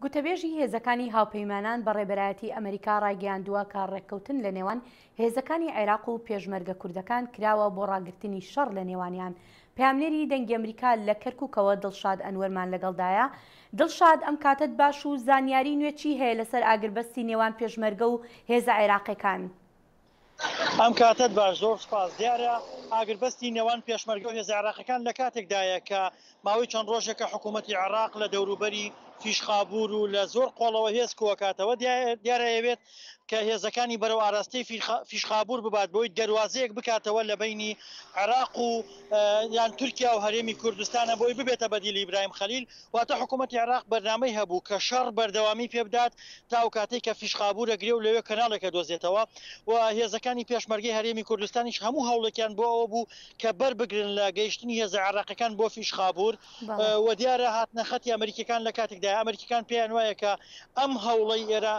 گوتەبێژی هێزەکانی هاوپەیمانان بە ڕێبەرایەتی ئەمریکا ڕایگەیاندووە کە ڕێککەوتن لە نێوان هێزەکانی عێراق و پێشمەرگە کوردەکان کراوە بۆ ڕاگررتنی شەڕ لە نێوانیان. پامنێری دەنگی ئەمریکا لە کەرکووکەوە دڵشاد ئەنوەرمان لەگەڵدایە. دڵشاد، ئەم کاتت باش و زانیاری نوێچی هەیە لەسەر ئاگربەستی نێوان پێشمەرگە و هێزە عێراقیەکان؟ ئەم کاتت باش، زۆر سپاس. دیارە ئاگربەستی نێوان پێشمەرگە و هێزە عێراقیەکان لە کاتێکدایە کە ماوەی چەند ڕۆژێکە حکوومەتی عێراق لە دەوروبەری فیشخابور و لە زۆر قۆڵەوە هێز کۆکاتەوە دیارەیەوێت کە هێزەکانی بەرەو ئاراستەی فیشخابور ببات بۆی دەواازەیەک بکاتەوە لە بینی عێراق و یان تورکیا و هەرێمی کوردستانە بۆی ببێتە بەدیلی ئیبراهیم خەلیل. واتە حکوومەتی عێراق بەرنامەی هەبوو کە شەڕ بەردەوامی پێبدات تا ئەو کاتێک کە فیشخابورە گرێ و لەوێ کەناڵێکە دۆزێتەوە و هێزەکانی پێشمەرگەی هەرێمی کوردستانیش هەموو هەوڵێکیان بۆ ئەوە بوو کە بەربگرن لە گەیشتنی هێزە عێراقیەکان بۆ فیشخابور و دیارە هاتنە خەتی ئەمریکیەکان لە کاتێکدا ئەمریکیەکان پێیان وایە کە ئەم هەوڵەی ئێرە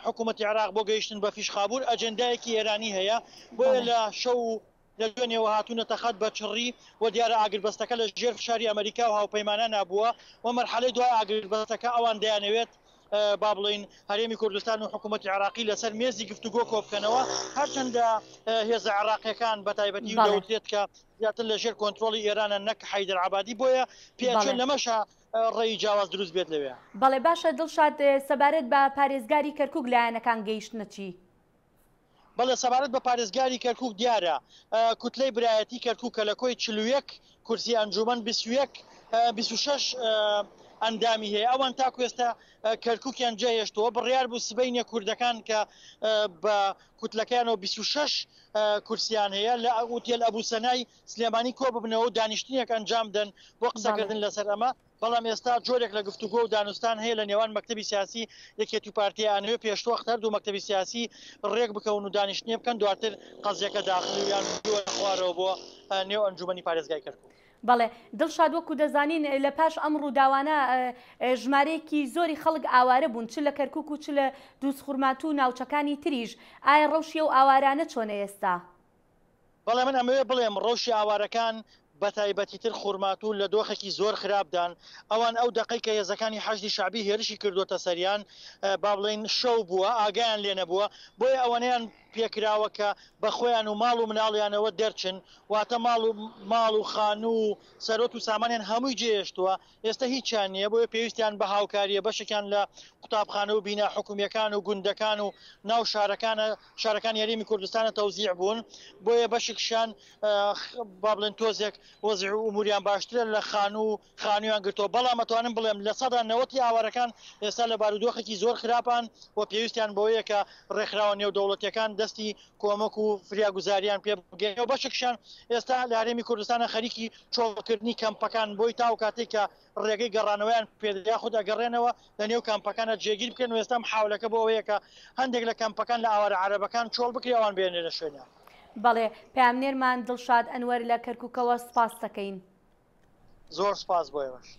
حکوومەتی عێراق بۆ گەیشتن بە فیشخابور ئەجەندایەکی ئێرانی هەیە، بۆیە لە شەو لە دوێنێەوە هاتوونەتە خەت بە چڕی و دیارە ئاگربەستەکە لە ژێر فشاری ئەمریکا و هاوپەیمانان نبووە و مەرحەلەی دوای ئاگربەستەکە ئەوان دەیانەوێت با بڵین هەرێمی کوردستان و حکوومەتی عێراقی لەسەر مێزی گفتوگۆ کۆبکەنەوە، هەرچەندە هێزە عێراقیەکان بە تایبەتی دەوترێت کە زیاتر لە ژێر کۆنتترۆلی ئێرانە نەک حەیدەر عەبادی، بۆیە پێچێت لەمەشە ڕێی جیاواز دروست بێت لەوێ. بەڵێ باشە دڵشاد، سەبارەت بە پارێزگاری کەرکووک لایەنەکان گەیشتنە چی؟ بەڵێ سەبارەت بە پارێزگاری کەرکووک دیارە کوتلەی برایەتی کەرکووکە لە کۆی 41 کورسی ئەنجومەن 26 ئەندامی هەیە. ئەوان تاکو ئێستا کەرکووکیان جێهێشتەوە بڕیار بوو سبەینە کوردەکان کە بە کوتلەکانەوە 26 کورسیان هەیە لە ئوتێل ئەبوسەنای سلێمانی کۆ ببنەوە و دانیشتنیەک ئەنجام دەن بۆ قسەکردن لەسەر ئەمە. بەڵام ئێستا جۆرێک لە گفتوگۆ و دانوستان هەیە لە نێوان مەکتەبی سیاسی یەکێتی و پارتیانوێ پێشتوەخت هەردوو مەکتەبی سیاسی ڕێک بکەون و دانیشتنیە بکەن، دواتر قەزیەکە داخلیان خوارەوە بۆ نێو ئەنجومەنی پارێزگای کەرکووک. بەڵێ دڵشاد، وەکو دەزانین لە پاش ئەم ڕووداوانە ژمارەیەکی زۆری خەڵک ئاوارە بوون، چ لە کەرکووک و چ لە دووسخورمات و ناوچەکانی تریژ. ئایا ڕەوشی و ئاوارانە چۆنە ئێستا؟ بەڵێ من ئەمەوێ بڵێم ڕەوشی ئاوارەکان بە تایبەتیتر خوڕمات و لە دۆخێکی زۆر خراپدان. ئەوان ئەو دقەی کە هێزەکانی حەشدی شعبی هێرشی کردوتە سەریان با بڵێن شەو بووە، ئاگایان لێ نەبووە، بۆیە ئەوەنەیان پێکراوە کە بە خۆیان و ماڵ و مناڵیانەوە دەرچن، واتە ماڵ و خان و سەرۆت و سامانیان هەمووی جێهێشتووە. ئێستا هیچیان نییە، بۆیە پێویستیان بە هاوکاریە بەشێکیان لە قوتابخانە و بینا حکوومیەکان و گوندەکان و ناو شارەکان یاریمی کوردستانە تەوزیع بوون، بۆیە بەشێکشان با بڵێن تۆزێک وەزع و ئوموریان باشترە لە خانوویان گرتەوە. بەڵام ئەتوانم بڵێم لە سەدا 90 ئاوارەکان ئێستا لە بارودۆخێکی زۆر خراپان و پێویستیان بۆیە کە ڕێکخراوە نێودەوڵەتیەکان دەستی کۆمەک و فریاگوزاریان پێ بگەنەوە. بەشێکشان ئێستا لە هەرێمی کوردستانە خەریکی چۆڵکردنی کەمپەکان بۆی تاو کاتێک کە ڕێگەی گەڕانەوەیان پێدەیا خود ئەگەڕێنەوە لە نێو کەمپەکانە جێگیر بکەن و ئێستا حاولەکە بۆ ئەوەیە کە هەندێک لە کەمپەکان لە ئاوارە عەرەبەکان چۆڵ بکرێوان بێنێنە شوێنە. بەڵێ پامنێرمان دڵشاد ئەنوەر لە کەرکووکەوە سپاس دەکەین. زۆر سپاس بۆ ئێوەش.